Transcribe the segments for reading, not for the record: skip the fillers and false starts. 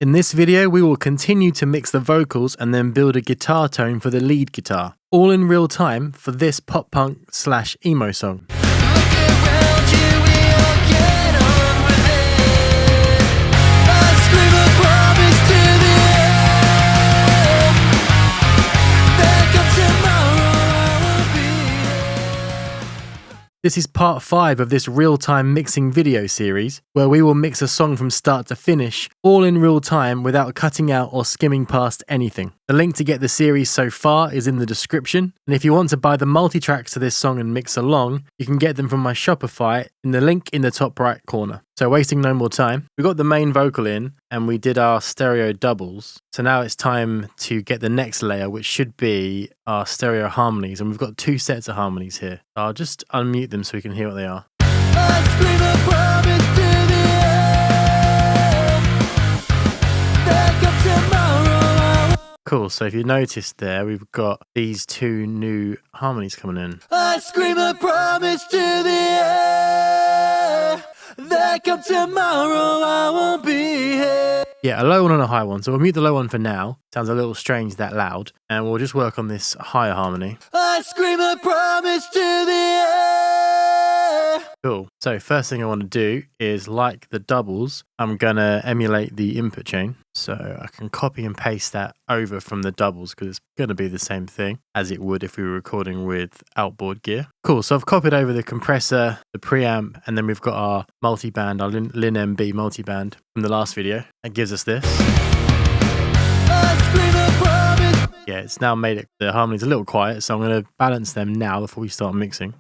In this video, we will continue to mix the vocals and then build a guitar tone for the lead guitar, all in real time for this pop punk / emo song. This is part 5 of this real-time mixing video series, where we will mix a song from start to finish, all in real time without cutting out or skimming past anything. The link to get the series so far is in the description, and if you want to buy the multi-tracks to this song and mix along, you can get them from my Shopify in the link in the top right corner. So wasting no more time, we got the main vocal in and we did our stereo doubles. So now it's time to get the next layer, which should be our stereo harmonies. And we've got 2 sets of harmonies here. I'll just unmute them so we can hear what they are. Cool, so if you noticed there, we've got these 2 new harmonies coming in. I scream a promise to the air, that come tomorrow I won't be here. Yeah, a low one and a high one, so we'll mute the low one for now. Sounds a little strange that loud, and we'll just work on this higher harmony. I scream a promise to the air. Cool, so first thing I want to do is, like the doubles, I'm gonna emulate the input chain. So I can copy and paste that over from the doubles because it's going to be the same thing as it would if we were recording with outboard gear. Cool, so I've copied over the compressor, the preamp, and then we've got our multiband, our Lin MB multiband from the last video. That gives us this. Yeah, it's now made it, the harmonies a little quiet, so I'm going to balance them now before we start mixing.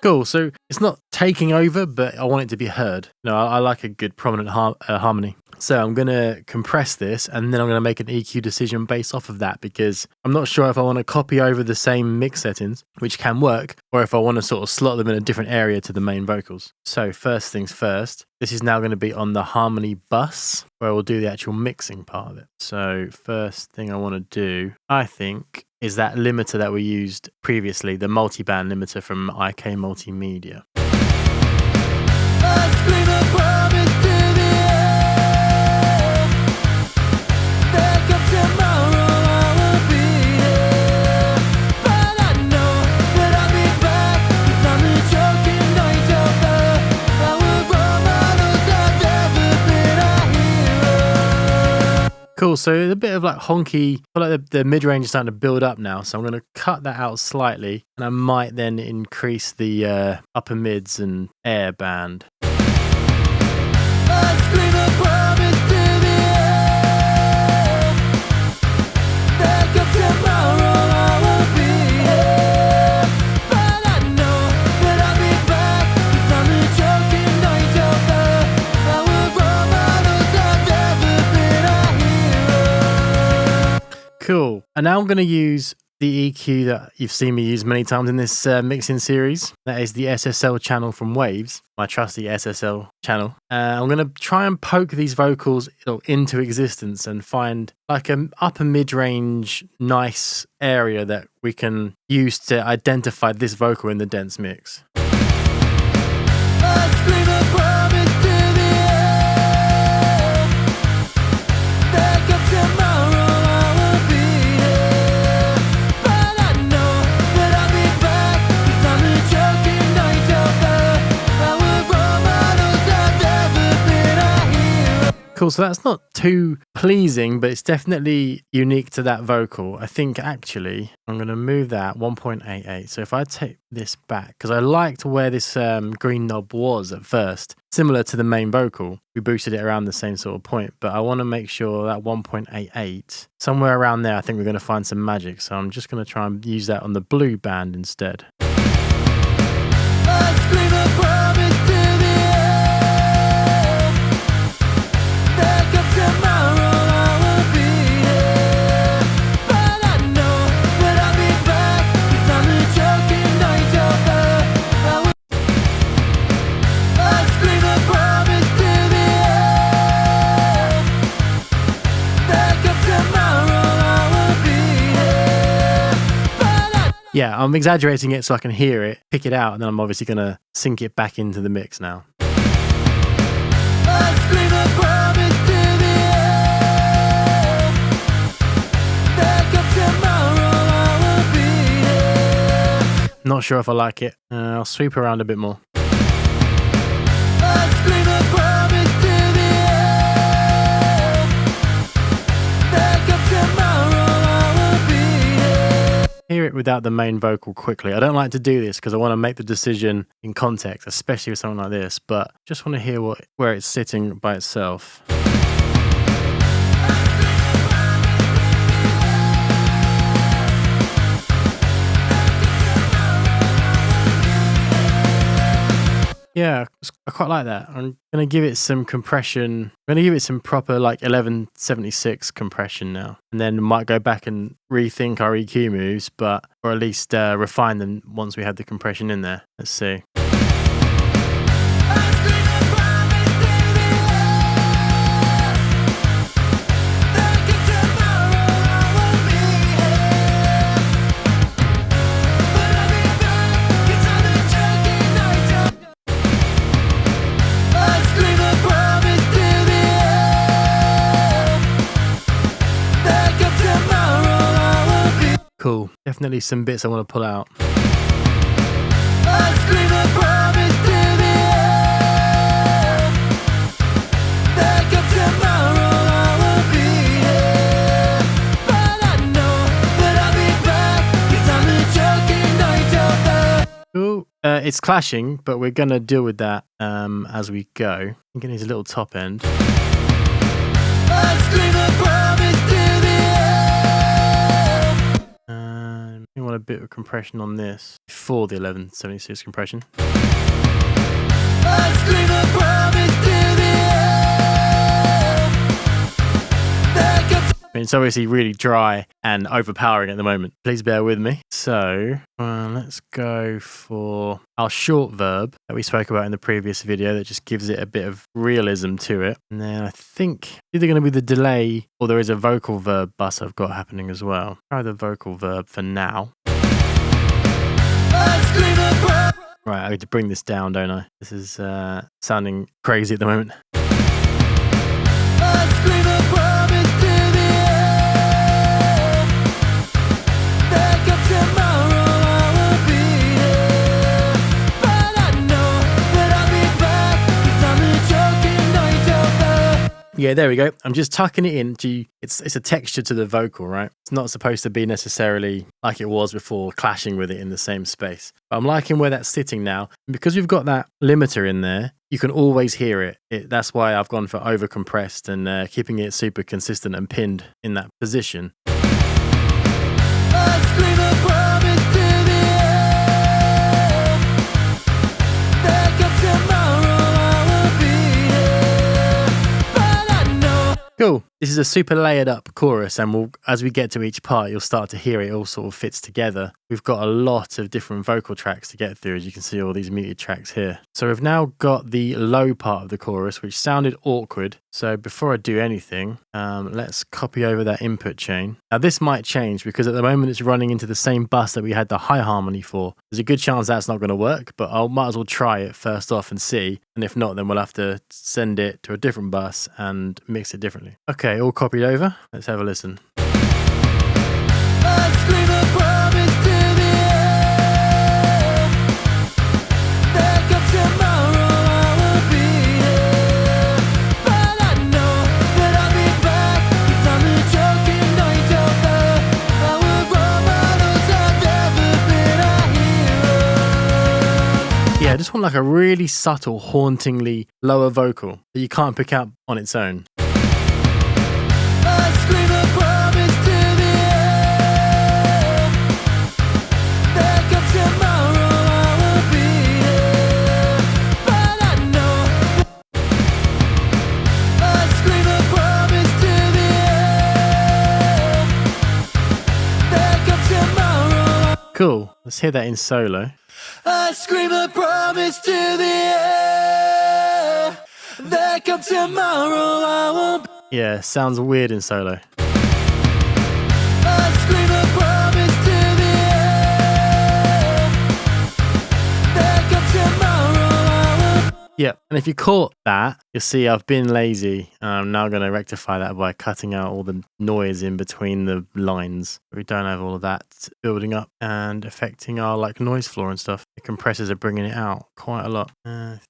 Cool, so it's not taking over, but I want it to be heard. No, I like a good prominent harmony. So I'm going to compress this and then I'm going to make an EQ decision based off of that because I'm not sure if I want to copy over the same mix settings, which can work, or if I want to sort of slot them in a different area to the main vocals. So first things first, this is now going to be on the harmony bus where we'll do the actual mixing part of it. So first thing I want to do, I think, is that limiter that we used previously, the multiband limiter from IK Multimedia. Cool, so a bit of like honky, I feel like the mid-range is starting to build up now, so I'm going to cut that out slightly, and I might then increase the upper mids and air band. Cool. And now I'm going to use the EQ that you've seen me use many times in this mixing series. That is the SSL channel from Waves, my trusty SSL channel. I'm going to try and poke these vocals into existence and find like an upper mid-range nice area that we can use to identify this vocal in the dense mix. Cool, so that's not too pleasing, but it's definitely unique to that vocal. I think actually I'm going to move that 1.88. So if I take this back, because I liked where this green knob was at first, similar to the main vocal, we boosted it around the same sort of point, but I want to make sure that 1.88, somewhere around there, I think we're going to find some magic. So I'm just going to try and use that on the blue band instead. Yeah, I'm exaggerating it so I can hear it, pick it out, and then I'm obviously going to sync it back into the mix now. Not sure if I like it. I'll sweep around a bit more. Hear it without the main vocal quickly. I don't like to do this because I want to make the decision in context, especially with something like this, but just want to hear where it's sitting by itself. Yeah, I quite like that. I'm going to give it some compression. I'm going to give it some proper like 1176 compression now. And then might go back and rethink our EQ moves, or at least refine them once we have the compression in there. Let's see. Cool. Definitely some bits I want to pull out. Cool. It's clashing, but we're going to deal with that as we go. I think it needs a little top end. I want a bit of compression on this before the 1176 compression. I mean, it's obviously really dry and overpowering at the moment. Please bear with me. So let's go for our short verb that we spoke about in the previous video that just gives it a bit of realism to it. And then I think either going to be the delay or there is a vocal verb bus I've got happening as well. Try the vocal verb for now. Right, I need to bring this down, don't I? This is sounding crazy at the moment. Yeah, there we go. I'm just tucking it in. It's a texture to the vocal, right? It's not supposed to be necessarily like it was before, clashing with it in the same space. But I'm liking where that's sitting now. And because we've got that limiter in there, you can always hear it. That's why I've gone for over-compressed and keeping it super consistent and pinned in that position. Cool. This is a super layered up chorus, and as we get to each part, you'll start to hear it all sort of fits together. We've got a lot of different vocal tracks to get through, as you can see all these muted tracks here. So we've now got the low part of the chorus, which sounded awkward. So before I do anything, let's copy over that input chain. Now this might change because at the moment it's running into the same bus that we had the high harmony for. There's a good chance that's not going to work, but I might as well try it first off and see. And if not, then we'll have to send it to a different bus and mix it differently. Okay, all copied over. Let's have a listen. Yeah, I just want like a really subtle, hauntingly lower vocal that you can't pick up on its own. Cool. Let's hear that in solo. I scream a promise to the air. There come tomorrow, I won't. Yeah, sounds weird in solo. I scream a promise to the Yeah, and if you caught that, you'll see I've been lazy. I'm now going to rectify that by cutting out all the noise in between the lines. We don't have all of that building up and affecting our like noise floor and stuff. The compressors are bringing it out quite a lot.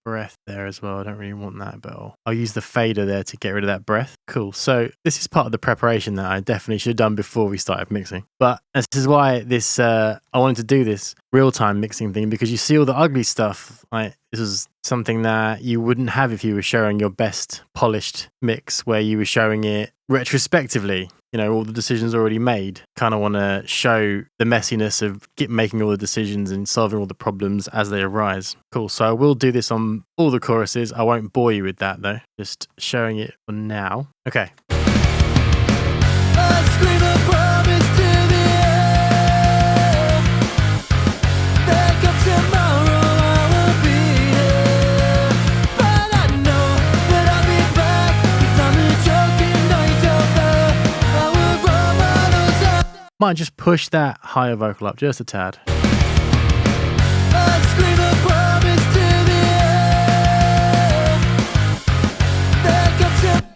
Breath there as well. I don't really want that, but I'll use the fader there to get rid of that breath. Cool. So this is part of the preparation that I definitely should have done before we started mixing. But this is why this I wanted to do this real-time mixing thing, because you see all the ugly stuff. Like, this is something that you wouldn't have if you were showing your best polished mix, where you were showing it retrospectively. You know, all the decisions already made. Kind of want to show the messiness of making all the decisions and solving all the problems as they arise. Cool. So I will do this on all the choruses. I won't bore you with that though. Just showing it for now. Okay. Might just push that higher vocal up just a tad.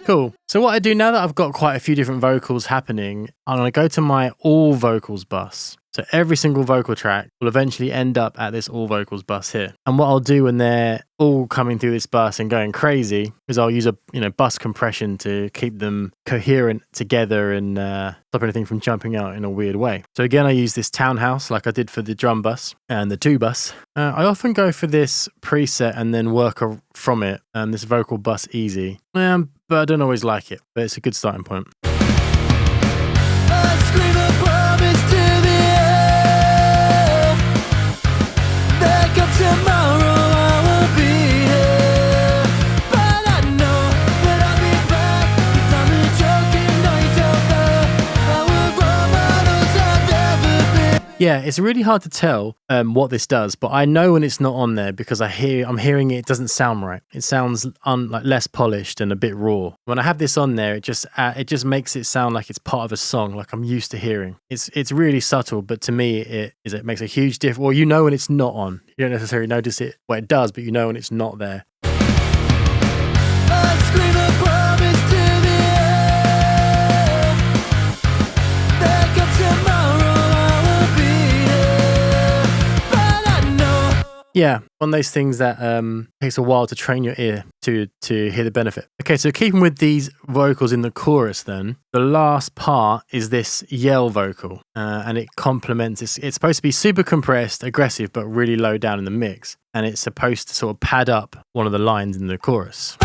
Cool. So what I do now that I've got quite a few different vocals happening, I'm going to go to my all vocals bus. So every single vocal track will eventually end up at this all vocals bus here. And what I'll do when they're all coming through this bus and going crazy is I'll use a bus compression to keep them coherent together and stop anything from jumping out in a weird way. So again, I use this townhouse like I did for the drum bus and the two bus. I often go for this preset and then work from it, this vocal bus easy. But I don't always like it, but it's a good starting point. Yeah, it's really hard to tell what this does, but I know when it's not on there because I'm hearing it doesn't sound right. It sounds like less polished and a bit raw. When I have this on there, it just makes it sound like it's part of a song, like I'm used to hearing. It's really subtle, but to me, it makes a huge difference. Well, you know when it's not on. You don't necessarily notice it. Well, it does, but you know when it's not there. Yeah, one of those things that takes a while to train your ear to hear the benefit. Okay, so keeping with these vocals in the chorus then, the last part is this yell vocal, and it complements, it's supposed to be super compressed, aggressive, but really low down in the mix, and it's supposed to sort of pad up one of the lines in the chorus.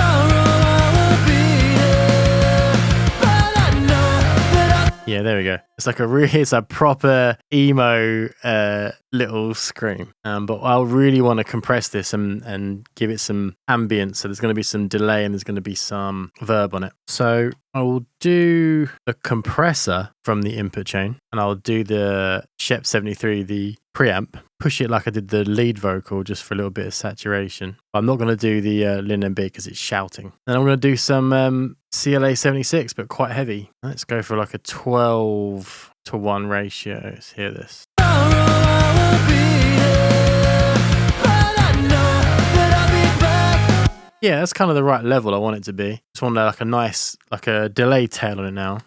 Yeah, there we go. It's like it's a proper emo little scream. But I really want to compress this and give it some ambience. So there's going to be some delay and there's going to be some verb on it. So I will do a compressor from the input chain, and I'll do the Shep 73, the preamp, push it like I did the lead vocal just for a little bit of saturation. I'm not going to do the Lin MB because it's shouting. And I'm going to do some CLA 76, but quite heavy. Let's go for like a 12:1 ratio. Let's hear this. Yeah, that's kind of the right level I want it to be. Just want like a nice, like a delay tail on it now.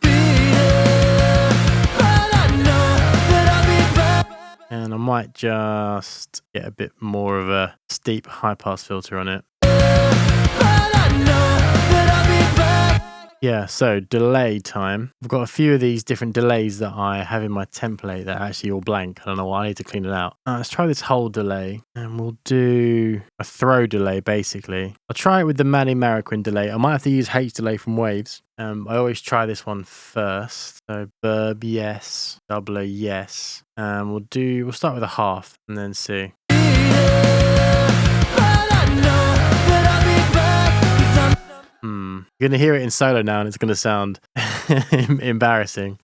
And I might just get a bit more of a steep high pass filter on it. Yeah, so delay time. I've got a few of these different delays that I have in my template that are actually all blank. I don't know why, I need to clean it out. Let's try this whole delay, and we'll do a throw delay basically. I'll try it with the Manny Marroquin delay. I might have to use H delay from Waves. I always try this one first. So verb yes, doubler yes. We'll start with a half and then see. You're going to hear it in solo now and it's going to sound embarrassing.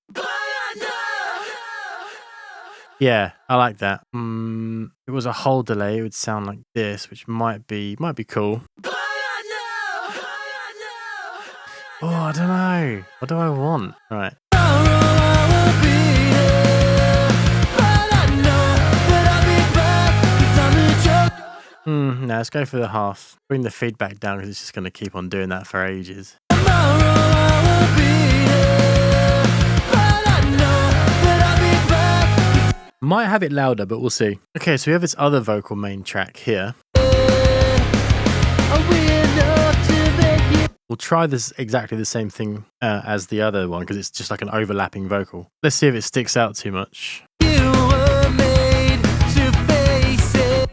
Yeah, I like that. If it was a whole delay, it would sound like this, which might be cool. Oh, I don't know. What do I want? Right. No, Now let's go for the half. Bring the feedback down because it's just going to keep on doing that for ages. Might have it louder, but we'll see. Okay, so we have this other vocal main track here. We'll try this exactly the same thing as the other one because it's just like an overlapping vocal. Let's see if it sticks out too much.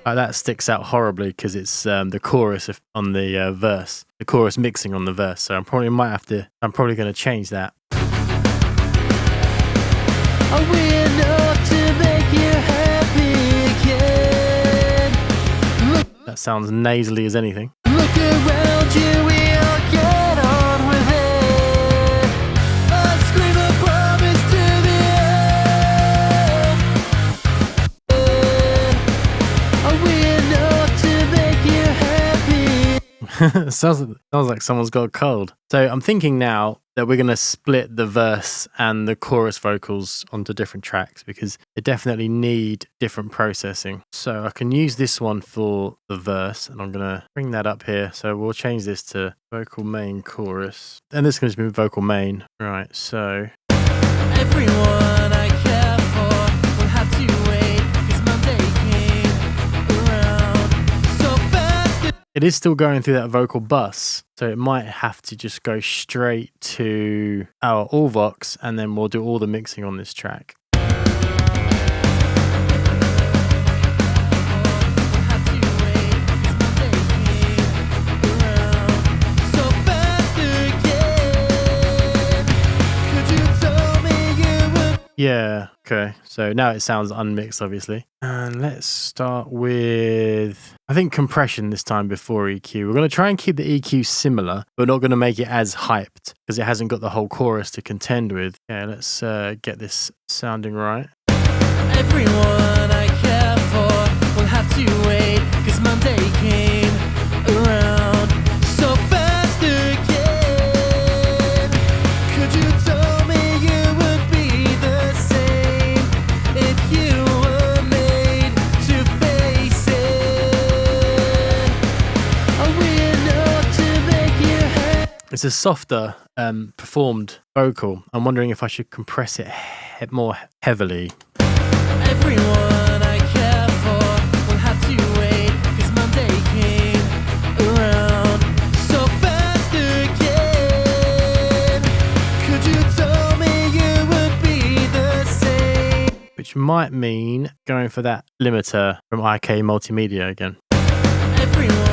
That sticks out horribly because it's the chorus on the verse. The chorus mixing on the verse. So I'm probably going to change that. That sounds nasally as anything. Look around you, we'll get on with it. I scream a promise to the end. Are we enough to make you happy? sounds like someone's got a cold. So I'm thinking now that we're going to split the verse and the chorus vocals onto different tracks because they definitely need different processing. So I can use this one for the verse and I'm going to bring that up here. So we'll change this to vocal main chorus. And this is going to be vocal main. Right, so... Everyone I care for will have to wait because Monday came around so fast. It is still going through that vocal bus. So it might have to just go straight to our all vox and then we'll do all the mixing on this track. Yeah, okay. So now it sounds unmixed, obviously. And let's start with, I think, compression this time before EQ. We're going to try and keep the EQ similar, but not going to make it as hyped because it hasn't got the whole chorus to contend with. Yeah, let's get this sounding right. Everyone I care for will have to wait because Monday came around so fast again. Could you tell me you would be the same if you were made to face it? Are we enough to make you happy? It's a softer performed vocal. I'm wondering if I should compress it more heavily. Everyone I care for will have to wait because Monday came around so fast again. Could you tell me you would be the same? Which might mean going for that limiter from IK Multimedia again. Everyone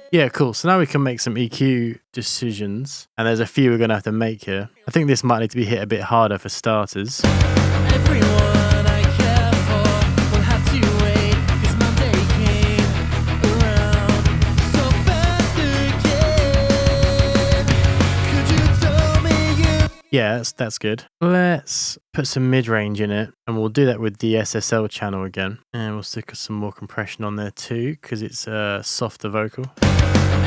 Yeah, cool. So now we can make some EQ decisions, and there's a few we're going to have to make here. I think this might need to be hit a bit harder for starters. Everyone I care for will have to wait because Monday came around so fast again. Could you tell me you... Yeah, that's good. Let's put some mid-range in it, and we'll do that with the SSL channel again. And we'll stick some more compression on there too, because it's a softer vocal.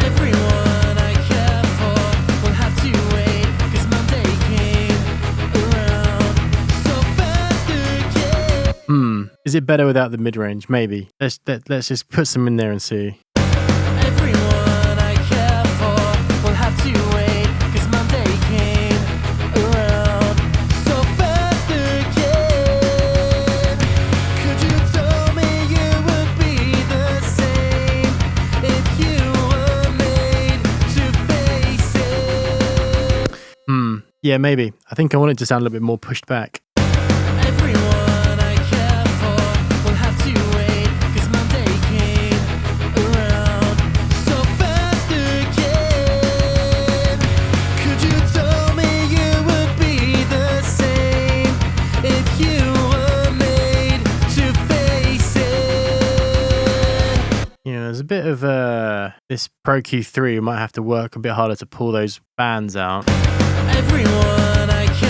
Everyone I care for will have to wait because Monday came around so fast again. Is it better without the mid-range? Maybe. Let's just put some in there and see. Everyone I care for will have to wait because Monday came around so fast again. Could you tell me you would be the same if you yeah, maybe. I think I want it to sound a little bit more pushed back. Everyone I care for will have to wait because Monday came around so fast again. Could you tell me you would be the same if you were made to face it? You know, there's a bit of this Pro Q3. We might have to work a bit harder to pull those bands out. Everyone I care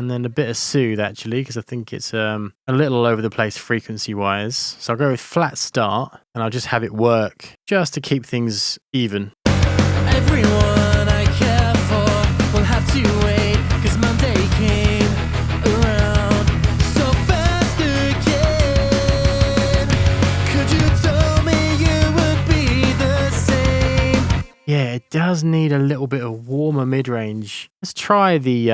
and then a bit of soothe actually, because I think it's a little all over the place frequency wise. So I'll go with flat start, and I'll just have it work just to keep things even. Everyone I care for will have to wait, 'cause Monday came around so fast again. Could you tell me you would be the same? Yeah, it does need a little bit of warmer mid-range. Let's try the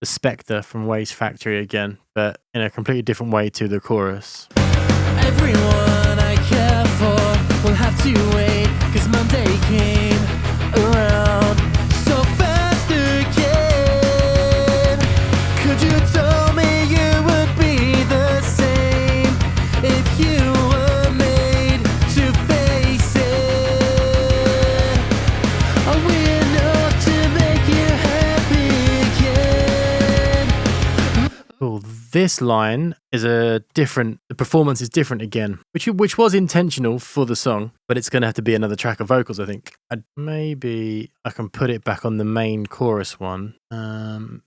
Spectre from Waste Factory again, but in a completely different way to the chorus. Everyone I care for will have to wait, 'cause Monday came around so fast again. Could you tell me you would be the same if you were made to face it? Are we enough to make you happy again? Cool. This line is the performance is different again, which was intentional for the song, but it's going to have to be another track of vocals, I think. Maybe I can put it back on the main chorus one.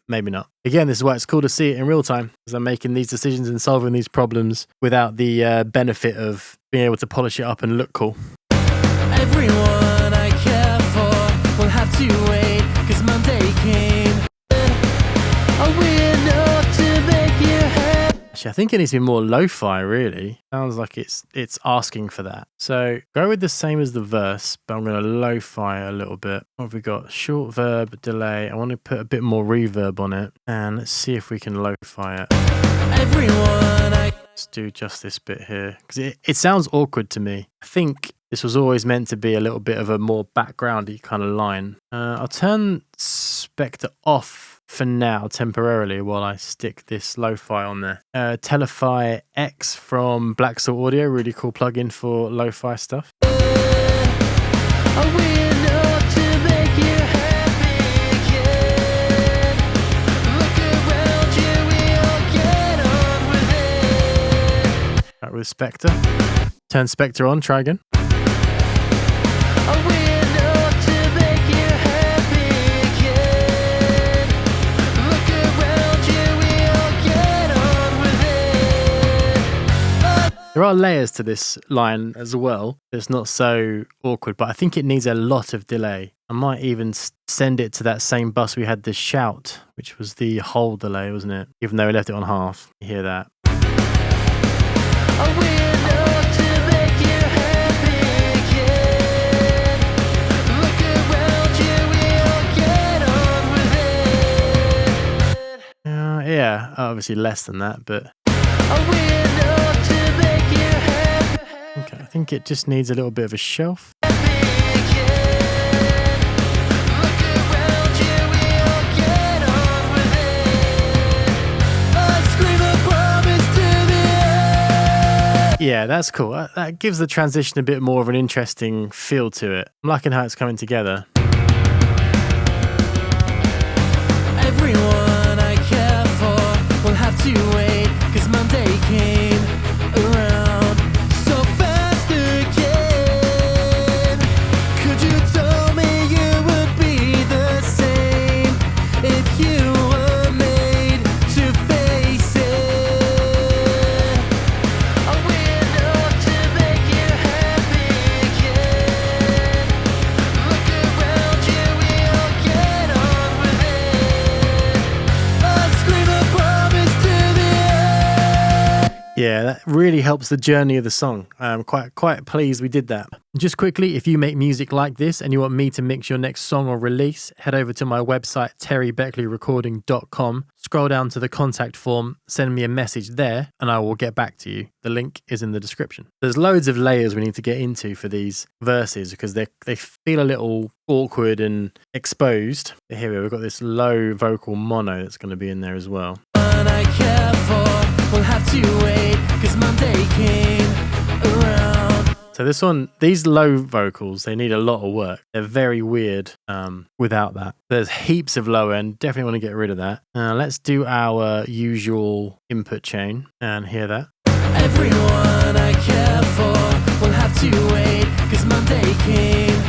Maybe not. Again, this is why it's cool to see it in real time, because I'm making these decisions and solving these problems without the benefit of being able to polish it up and look cool. Everyone I care for will have to wait, 'cause Monday came. Are we enough to make you happy? Actually, I think it needs to be more lo-fi, really. Sounds like it's asking for that. So go with the same as the verse, but I'm going to lo-fi a little bit. What have we got? Short verb, delay. I want to put a bit more reverb on it. And let's see if we can lo-fi it. Let's do just this bit here, because it sounds awkward to me. I think this was always meant to be a little bit of a more backgroundy kind of line. I'll turn Spectre off for now, temporarily, while I stick this lo-fi on there. Telefy X from Black Salt Audio, really cool plugin for lo-fi stuff. Are we enough to make you happy again? Look around you, we'll get on with it. Right, with Spectre. Turn Spectre on, try again. Are we enough to make you happy again? Look around you, we'll get on with it. There are layers to this line as well. It's not so awkward, but I think it needs a lot of delay. I might even send it to that same bus we had the shout, which was the whole delay, wasn't it? Even though we left it on half. You hear that? Are we enough to make you happy again? Look around you, we'll get on with it. Yeah, obviously less than that, but Are we enough to make you happy? okay, I think it just needs a little bit of a shelf. Yeah, that's cool. That gives the transition a bit more of an interesting feel to it. I'm liking how it's coming together. Everyone I care for will have to wait, 'cause Monday came around so fast again. Could you tell me you would be the same if you were made to face it? Are we enough to make you happy again? Look around you, we'll get on with it. I'll scream a promise to the end. Yeah, that really helps the journey of the song. I'm quite pleased we did that. Just quickly, if you make music like this and you want me to mix your next song or release, head over to my website, terrybeckleyrecording.com. Scroll down to the contact form, send me a message there, and I will get back to you. The link is in the description. There's loads of layers we need to get into for these verses because they feel a little awkward and exposed. But here we've got this low vocal mono that's going to be in there as well. One I care for will have to wait, 'cause Monday came around. So this one, these low vocals, they need a lot of work. They're very weird without that. There's heaps of low end. Definitely want to get rid of that. Let's do our usual input chain and hear that. Everyone I care for will have to wait, 'cause Monday came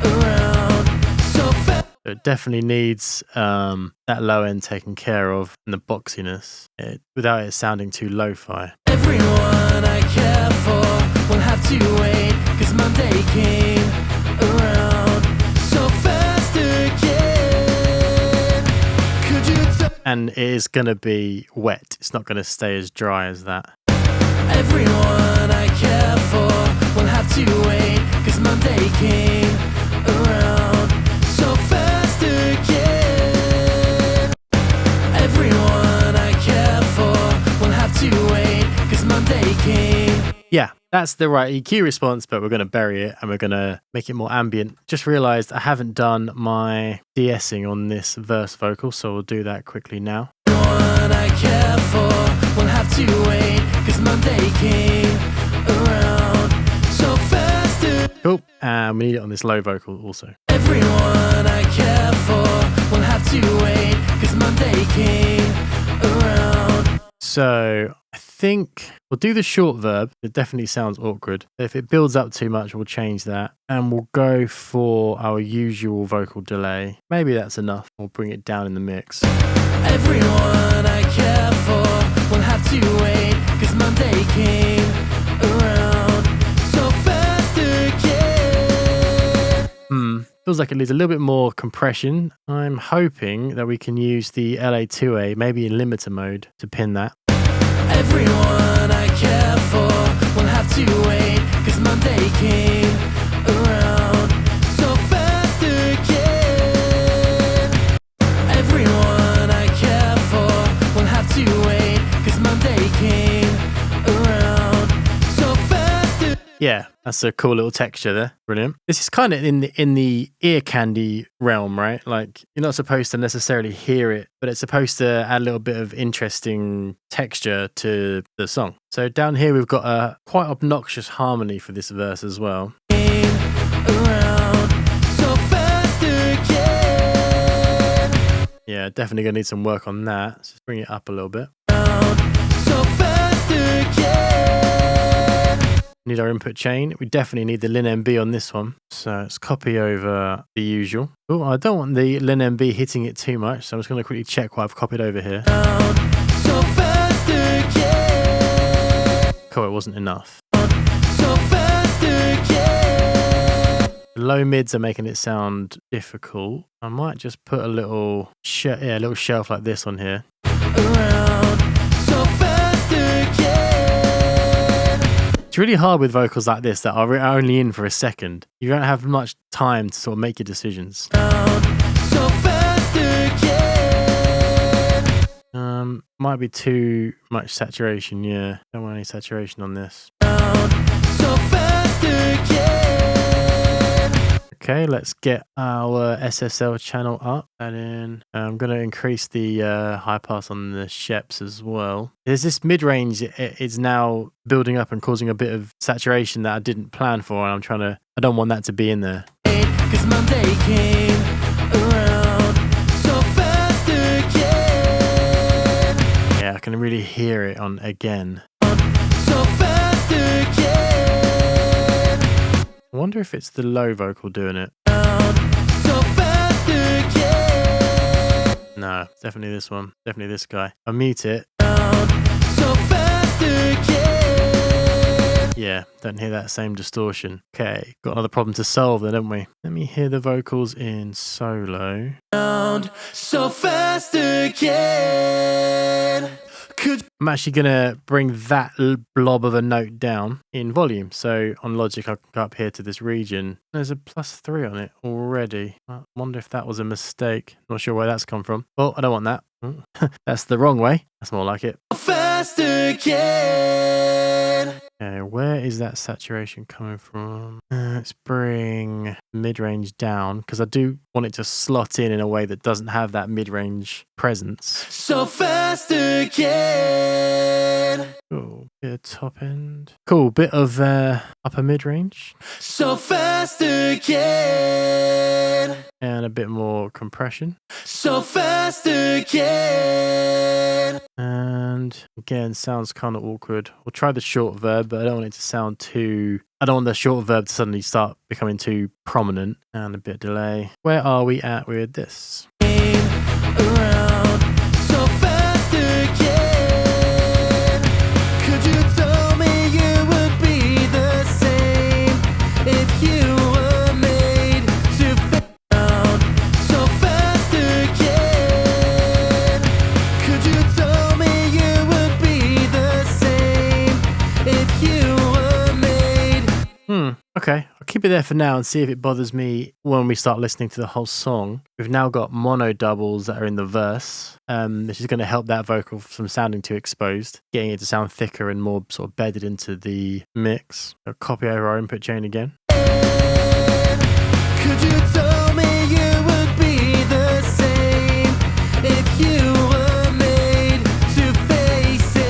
around so fast. It definitely needs that low end taken care of and the boxiness without it sounding too lo-fi. Everyone I care for will have to wait, 'cause Monday came around so fast again. Could you and it is going to be wet. It's not going to stay as dry as that. Everyone I care for will have to wait, 'cause Monday came around so fast again. Everyone I care for will have to wait, 'cause Monday came. Yeah, that's the right EQ response, but we're going to bury it and we're going to make it more ambient. Just realized I haven't done my de-essing on this verse vocal, so we'll do that quickly now. Everyone I care for will have to wait, 'cause Monday came around so fast again. Cool, and we need it on this low vocal also. Everyone I care for will have to wait, 'cause Monday came around. So I think we'll do the short verb. It definitely sounds awkward. If it builds up too much, we'll change that. And we'll go for our usual vocal delay. Maybe that's enough. We'll bring it down in the mix. Everyone I care for will have to wait, 'cause Monday came around so fast again. Feels like it needs a little bit more compression. I'm hoping that we can use the LA2A, maybe in limiter mode, to pin that. Everyone I care for will have to wait, 'cause Monday came around so fast again. Everyone I care for will have to wait, 'cause Monday came around so fast again. Yeah, that's a cool little texture there. Brilliant. This is kind of in the ear candy realm, right? Like, you're not supposed to necessarily hear it, but it's supposed to add a little bit of interesting texture to the song. So down here we've got a quite obnoxious harmony for this verse as well. Came around so fast again. Yeah, definitely gonna need some work on that. Let's just bring it up a little bit. So fast again. Need our input chain. We definitely need the Lin MB on this one. So let's copy over the usual. Oh, I don't want the Lin MB hitting it too much, so I'm just going to quickly check what I've copied over here. So fast again. Cool, it wasn't enough. So fast again. The low mids are making it sound difficult. I might just put a little shelf like this on here. Around so fast again. It's really hard with vocals like this that are only in for a second. You don't have much time to sort of make your decisions. So fast again. Might be too much saturation, yeah. Don't want any saturation on this. So fast again. Okay, let's get our SSL channel up. That in. I'm going to increase the high pass on the Sheps as well. There's this mid-range. It's now building up and causing a bit of saturation that I didn't plan for, and I don't want that to be in there. 'Cause Monday came around so fast again. Yeah, I can really hear it on again. So fast again. I wonder if it's the low vocal doing it. So fast again. No, it's definitely this one. Definitely this guy. I'll mute it. So fast again. Yeah, don't hear that same distortion. Okay, got another problem to solve there, don't we? Let me hear the vocals in solo. So fast again. I'm actually going to bring that blob of a note down in volume. So on Logic, I can go up here to this region. There's a +3 on it already. I wonder if that was a mistake. Not sure where that's come from. Well, I don't want that. That's the wrong way. That's more like it. Fast again. Okay, where is that saturation coming from? Let's bring mid-range down, because I do want it to slot in a way that doesn't have that mid-range presence. So fast again. Cool, bit of top end. Cool, bit of upper mid-range. So fast again. And a bit more compression. So fast again. And And again, sounds kind of awkward. We'll try the short verb, but I don't want it to sound too... I don't want the short verb to suddenly start becoming too prominent. And a bit of delay. Where are we at with this? Around so fast again. Could you tell me you would be the same if you were made to fade around so fast again? Could you tell me you would be the same if you were made? Okay, I'll keep it there for now and see if it bothers me when we start listening to the whole song. We've now got mono doubles that are in the verse. This is going to help that vocal from sounding too exposed, getting it to sound thicker and more sort of bedded into the mix. I'll copy over our input chain again. Could you tell me you would be the same if you were made to face it?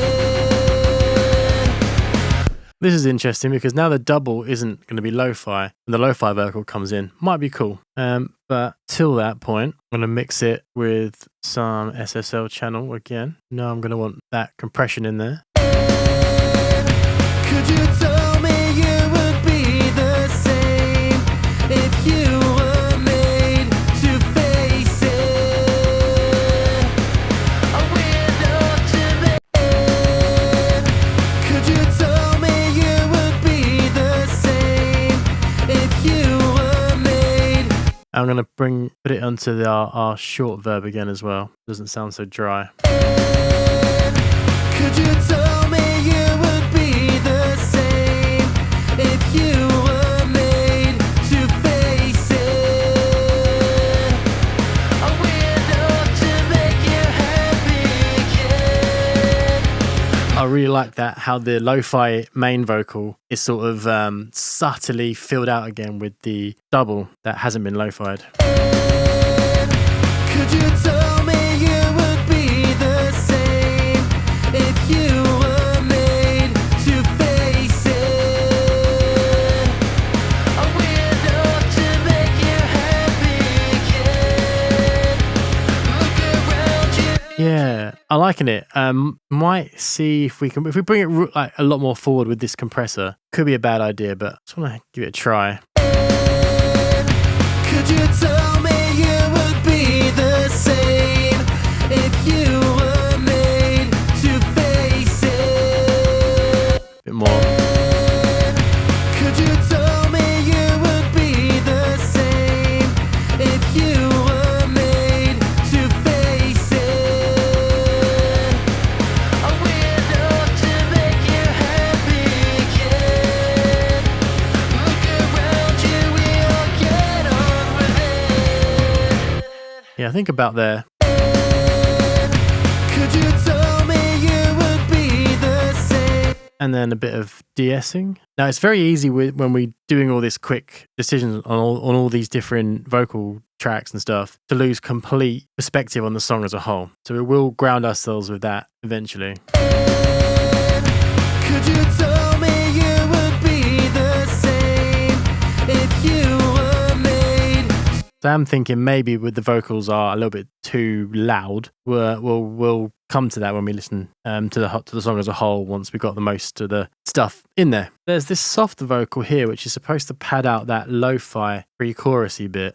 This is interesting because now the double isn't going to be lo-fi, and the lo-fi vocal comes in. Might be cool. But till that point, I'm going to mix it with some SSL channel again. Now I'm going to want that compression in there. Could you tell me you would be the same if you were made to face it? A window to make it. Could you tell me you would be the same if you were made? I'm going to put it onto our short verb again as well. Doesn't sound so dry. Could you tell me you would be the same if you were made to face it? A window to make you happy again. I really like that, how the lo-fi main vocal is sort of subtly filled out again with the double that hasn't been lo-fied. Could you tell me you would be the same if you were made to face it? A window to make you happy again. Look around you. Yeah, I'm liking it. Might see if we bring it like a lot more forward with this compressor. Could be a bad idea, but I just want to give it a try. Could you tell me you would be the same if you were made to face it? Bit more. Could you tell me you would be the same if you were made to face it? A window to make you happy again. Look around you, we all get on with it. Yeah, think about there. Could you tell me you would be the same? And then a bit of de-essing. Now, it's very easy when we're doing all this quick decisions on all these different vocal tracks and stuff to lose complete perspective on the song as a whole. So we will ground ourselves with that eventually. Could you tell me you would be the same if you were made? So I'm thinking maybe with the vocals are a little bit too loud. We'll come to that when we listen to the song as a whole once we've got the most of the stuff in there. There's this soft vocal here which is supposed to pad out that lo-fi pre-chorusy bit.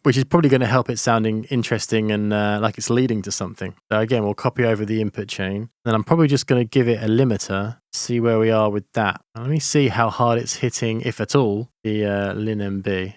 Which is probably going to help it sounding interesting and like it's leading to something. So again, we'll copy over the input chain. Then I'm probably just going to give it a limiter, see where we are with that. Now, let me see how hard it's hitting, if at all, the Lin MB.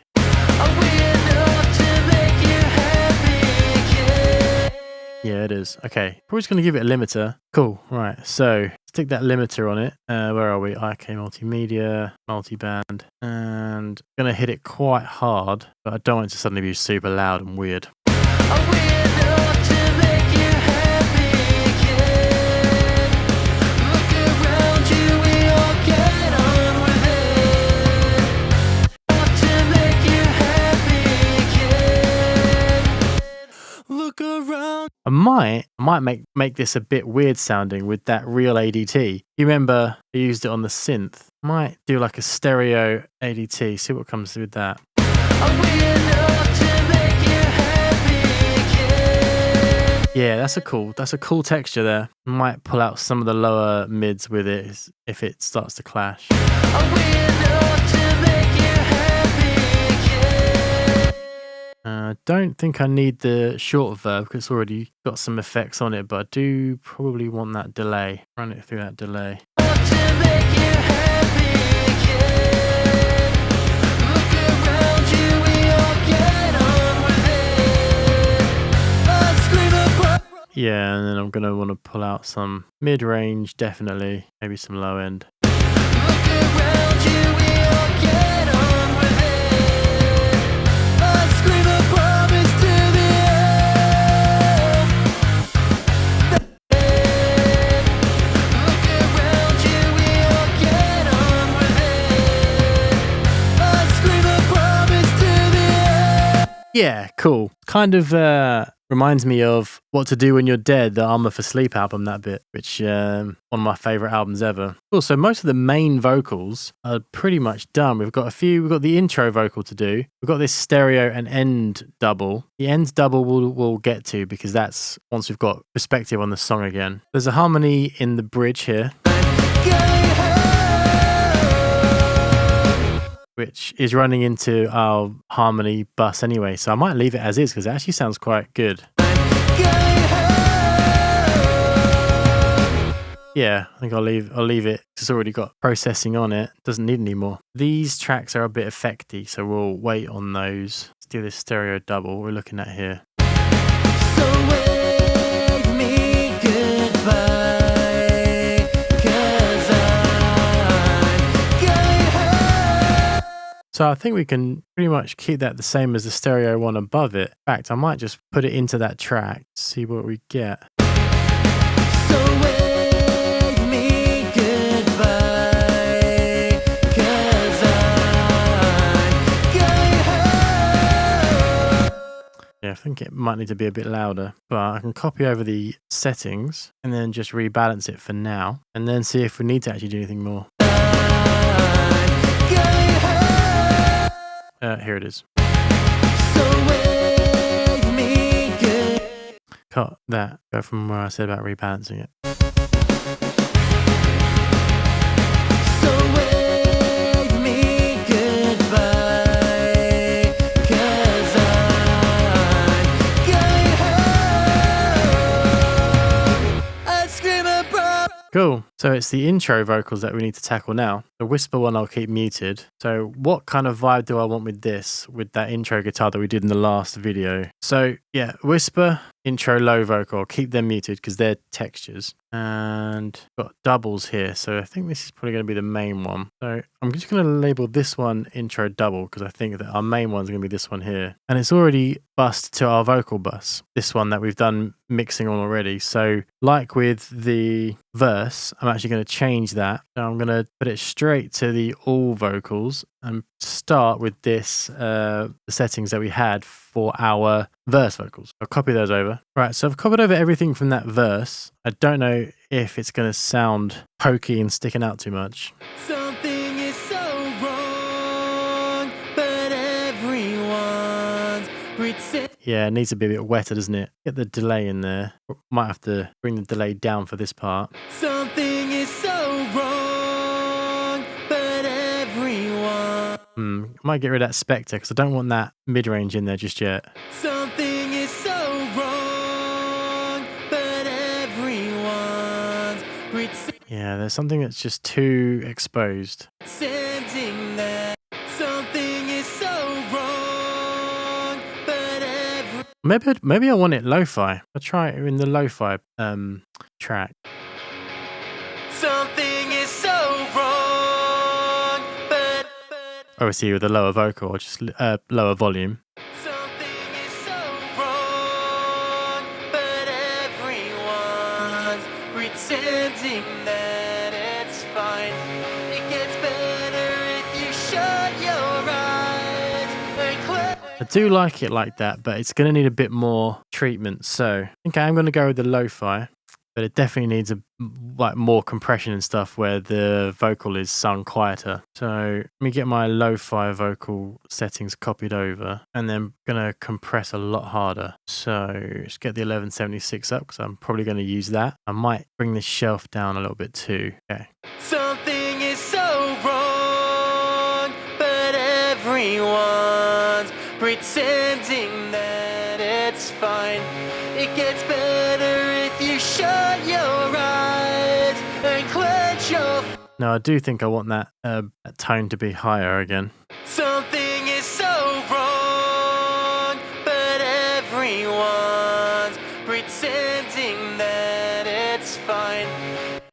Yeah, it is. Okay, probably just going to give it a limiter. Cool, right, so stick that limiter on it. Where are we? IK multimedia, multiband, and I'm going to hit it quite hard, but I don't want it to suddenly be super loud and weird. Look around. I might make this a bit weird sounding with that real ADT. You remember I used it on the synth. Might do like a stereo ADT, see what comes with that. Yeah, that's a cool texture there. Might pull out some of the lower mids with it if it starts to clash. Don't think I need the short verb because it's already got some effects on it, but I do probably want that delay. Run it through that delay. Yeah, and then I'm going to want to pull out some mid-range, definitely, maybe some low end. Yeah, cool. Kind of reminds me of What to Do When You're Dead, the Armor for Sleep album, that bit, which one of my favourite albums ever. Cool, so most of the main vocals are pretty much done. We've got the intro vocal to do. We've got this stereo and end double. The end double we'll get to because that's once we've got perspective on the song again. There's a harmony in the bridge here, which is running into our harmony bus anyway. So I might leave it as is because it actually sounds quite good. Yeah, I think I'll leave it. It's already got processing on it. Doesn't need any more. These tracks are a bit effecty, so we'll wait on those. Let's do this stereo double we're looking at here. So wave me goodbye. So I think we can pretty much keep that the same as the stereo one above it. In fact, I might just put it into that track, see what we get. So wave me goodbye, 'cause yeah, I think it might need to be a bit louder, but I can copy over the settings and then just rebalance it for now, and then see if we need to actually do anything more. Here it is. So wave me good. Cut that. Go from where I said about rebalancing it. So wave me goodbye, 'cause I scream above. Cool. So it's the intro vocals that we need to tackle now. The whisper one I'll keep muted. So what kind of vibe do I want with this, with that intro guitar that we did in the last video? So yeah, whisper, intro, low vocal. I'll keep them muted because they're textures. And got doubles here. So I think this is probably going to be the main one. So I'm just going to label this one intro double because I think that our main one's going to be this one here. And it's already bussed to our vocal bus. This one that we've done mixing on already. So like with the verse, I'm actually going to change that. So I'm going to put it straight to the all vocals and start with this, the settings that we had for our verse vocals. I'll copy those over. Right, so I've copied over everything from that verse. I don't know if it's going to sound pokey and sticking out too much. Something is so wrong, but everyone's pretend. Yeah, it needs to be a bit wetter, doesn't it? Get the delay in there. Might have to bring the delay down for this part. Something is so wrong, but everyone. Might get rid of that Spectre because I don't want that mid-range in there just yet. Something is so wrong, but everyone's pretend. Yeah, there's something that's just too exposed. Something is so wrong, but maybe I want it lo-fi. I'll try it in the lo-fi track. Something is so wrong, but obviously with a lower vocal or just lower volume. Something is so wrong, but everyone's pretending that it's fine. It gets better if you shut your eyes and close. I do like it like that, but it's going to need a bit more treatment. So I think I am going to go with the lo-fi. but it definitely needs like more compression and stuff where the vocal is sung quieter. So let me get my lo-fi vocal settings copied over, and then I'm gonna compress a lot harder. So let's get the 1176 up because I'm probably going to use that. I might bring the shelf down a little bit too. Okay. Something is so wrong, but everyone's pretending that it's fine. It gets better if you shut your eyes and clench your. Now I do think I want that tone to be higher again. Something is so wrong, but everyone's pretending that it's fine.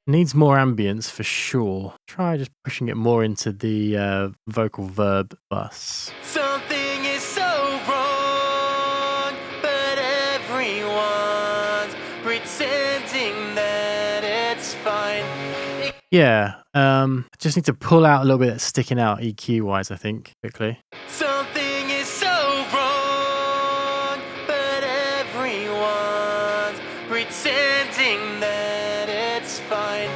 Needs more ambience for sure. Try just pushing it more into the vocal verb bus. Something is so wrong, but everyone's pretending that it's fine. Yeah, just need to pull out a little bit that's sticking out EQ wise, I think, quickly. Something is so wrong, but everyone's pretending that it's fine.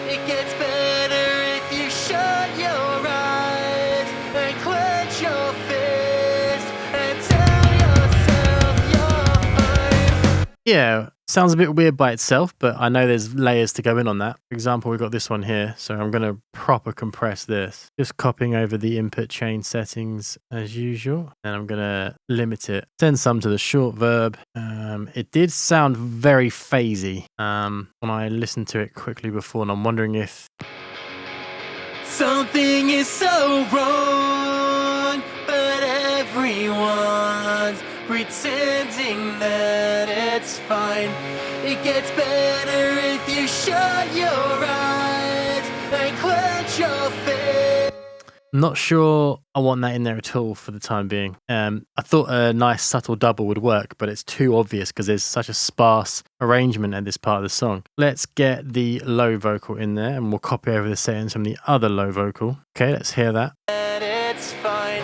It gets better if you shut your eyes and clench your fist and tell yourself you're fine. Yeah, sounds a bit weird by itself, but I know there's layers to go in on that. For example, we've got this one here, so I'm going to proper compress this. Just copying over the input chain settings as usual, and I'm going to limit it. Send some to the short verb. It did sound very phasey when I listened to it quickly before, and I'm wondering if... Something is so wrong, but everyone's pretending that it's fine. It gets better if you shut your eyes and clench your fist. Not sure I want that in there at all for the time being. I thought a nice subtle double would work, but it's too obvious because there's such a sparse arrangement at this part of the song. Let's get the low vocal in there and we'll copy over the settings from the other low vocal. Okay, let's hear that. It's fine.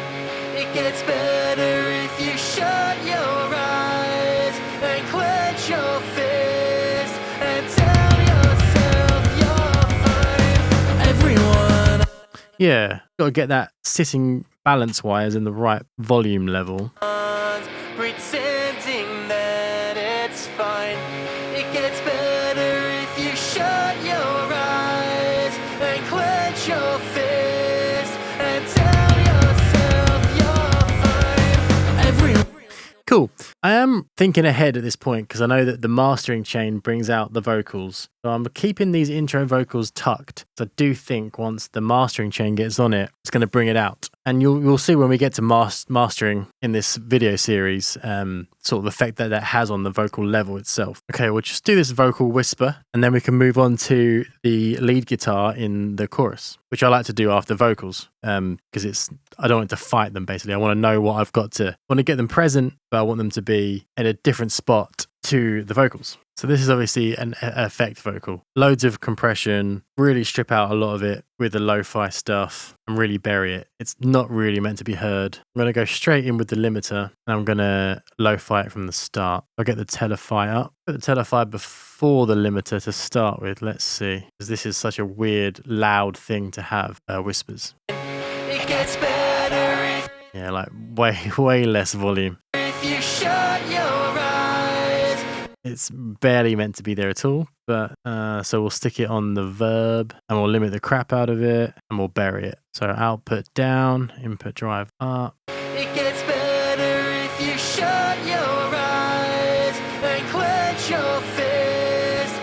It gets better if you shut your eyes and clench your fist and tell yourself you're fine. Everyone. Yeah, got to get that sitting balance-wise in the right volume level. Pretending that it's fine. It gets better if you shut your eyes and clench your fist and tell yourself you're fine. Cool. I am thinking ahead at this point because I know that the mastering chain brings out the vocals. So I'm keeping these intro vocals tucked. So I do think once the mastering chain gets on it, it's going to bring it out. And you'll see when we get to mastering in this video series, sort of the effect that has on the vocal level itself. Okay, we'll just do this vocal whisper and then we can move on to the lead guitar in the chorus, which I like to do after vocals because I don't want to fight them basically. I want to know what I've got to, I want to get them present, but I want them to be in a different spot to the vocals. So this is obviously an effect vocal. Loads of compression, really strip out a lot of it with the lo-fi stuff and really bury it. It's not really meant to be heard. I'm going to go straight in with the limiter and I'm going to lo-fi it from the start. I'll get the telefy up. Put the telefy before the limiter to start with. Let's see. Because this is such a weird, loud thing to have, whispers. It gets better Yeah, like way less volume. if you shut your eyes. It's barely meant to be there at all, but so we'll stick it on the verb and we'll limit the crap out of it and we'll bury it. So output down, input drive up. It gets better if you shut your eyes and clench your fist.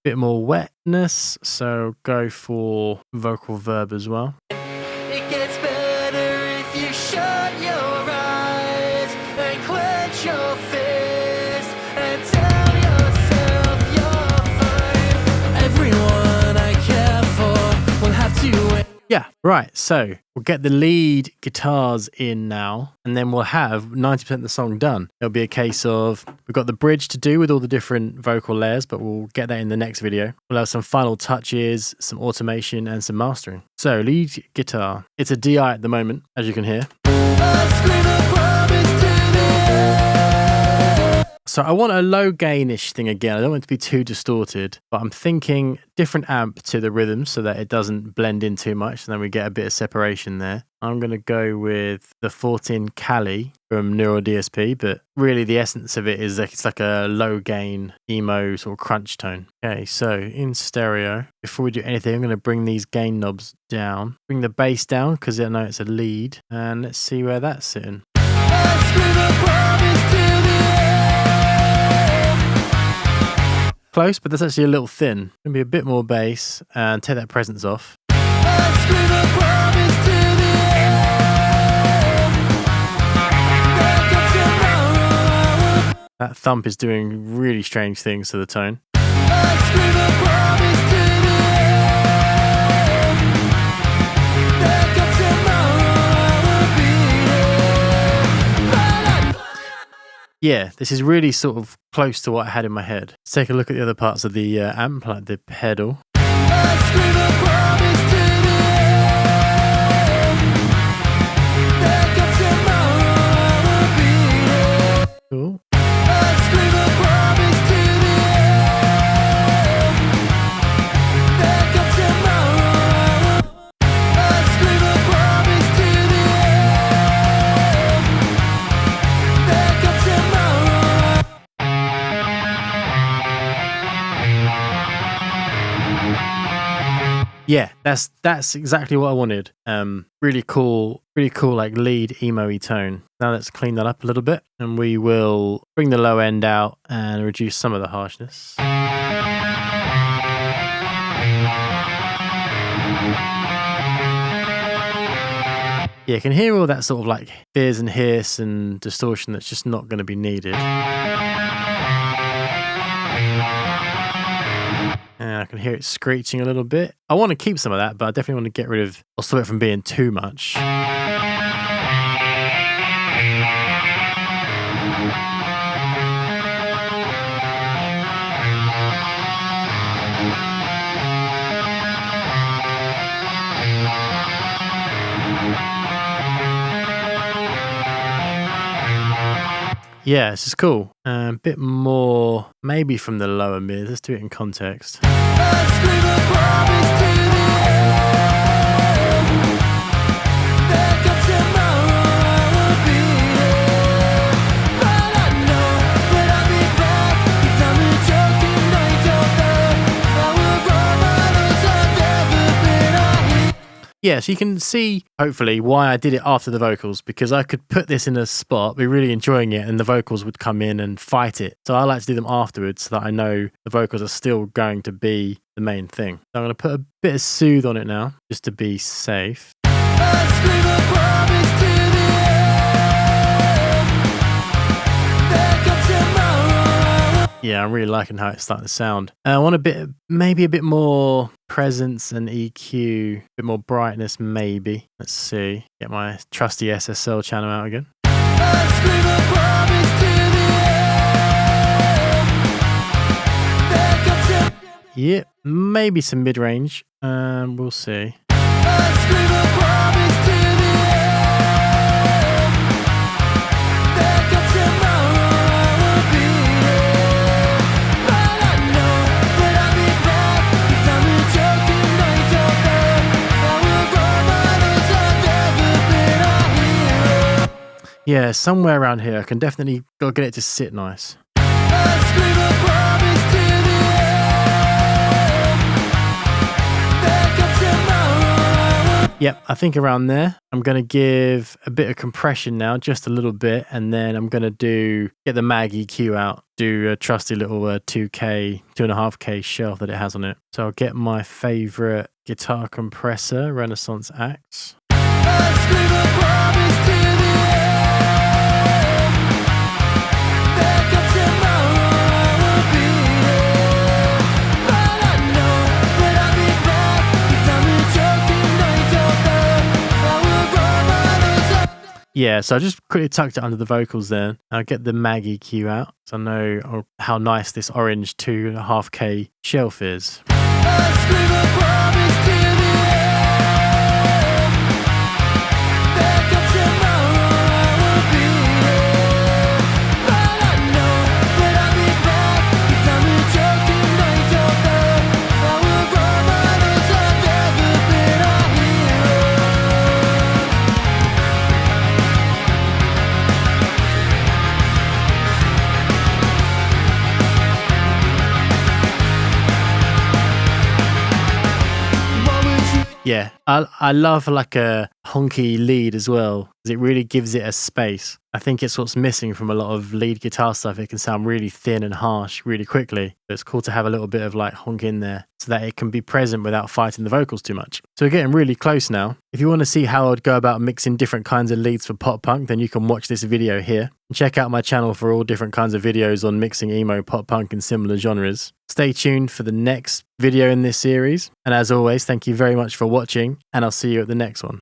Bit more wetness, so go for vocal verb as well. It gets better if you shut your eyes and clench your fist and tell yourself you're fine. Everyone I care for will have to wait. Yeah, right. So we'll get the lead guitars in now, and then we'll have 90% of the song done. It'll be a case of, we've got the bridge to do with all the different vocal layers, but we'll get that in the next video. We'll have some final touches, some automation, and some mastering. So lead guitar. It's a DI at the moment, as you can hear. So I want a low gainish thing again. I don't want it to be too distorted, but I'm thinking different amp to the rhythm so that it doesn't blend in too much. And then we get a bit of separation there. I'm going to go with the 14 Cali from Neural DSP, but really the essence of it is like it's like a low gain emo sort of crunch tone. Okay, so in stereo, before we do anything, I'm going to bring these gain knobs down, bring the bass down because I know it's a lead, and let's see where that's sitting. Close, but that's actually a little thin. Gonna be a bit more bass and take that presence off. That thump is doing really strange things to the tone. Yeah, this is really sort of close to what I had in my head. Let's take a look at the other parts of the amp, like the pedal. Cool. Yeah, that's exactly what I wanted. Really cool like lead emo-y tone. Now let's clean that up a little bit and we will bring the low end out and reduce some of the harshness. Yeah, you can hear all that sort of like fizz and hiss and distortion that's just not going to be needed. I can hear it screeching a little bit. I want to keep some of that, but I definitely want to get rid of or stop it from being too much. Yeah, this is cool. A bit more, maybe from the lower mid. Let's do it in context. Yeah, so you can see, hopefully, why I did it after the vocals, because I could put this in a spot, be really enjoying it, and the vocals would come in and fight it. So I like to do them afterwards so that I know the vocals are still going to be the main thing. So I'm going to put a bit of soothe on it now, just to be safe. Yeah, I'm really liking how it's starting to sound. I want maybe a bit more presence and EQ, a bit more brightness maybe. Let's see. Get my trusty SSL channel out again. Yeah, maybe some mid-range. We'll see. Yeah, somewhere around here. I can definitely go get it to sit nice. Yep, I think around there. I'm going to give a bit of compression now, just a little bit, and then I'm going to get the mag EQ out, do a trusty little 2K, 2.5K shelf that it has on it. So I'll get my favorite guitar compressor, Renaissance Axe. Yeah, so I just quickly tucked it under the vocals there. I'll get the mag EQ out so I know how nice this orange 2.5K shelf is. Yeah, I love like a honky lead as well, because it really gives it a space. I think it's what's missing from a lot of lead guitar stuff. It can sound really thin and harsh really quickly. But it's cool to have a little bit of like honk in there so that it can be present without fighting the vocals too much. So we're getting really close now. If you want to see how I'd go about mixing different kinds of leads for pop punk, then you can watch this video here. And check out my channel for all different kinds of videos on mixing emo, pop punk and similar genres. Stay tuned for the next video in this series. And as always, thank you very much for watching, and I'll see you at the next one.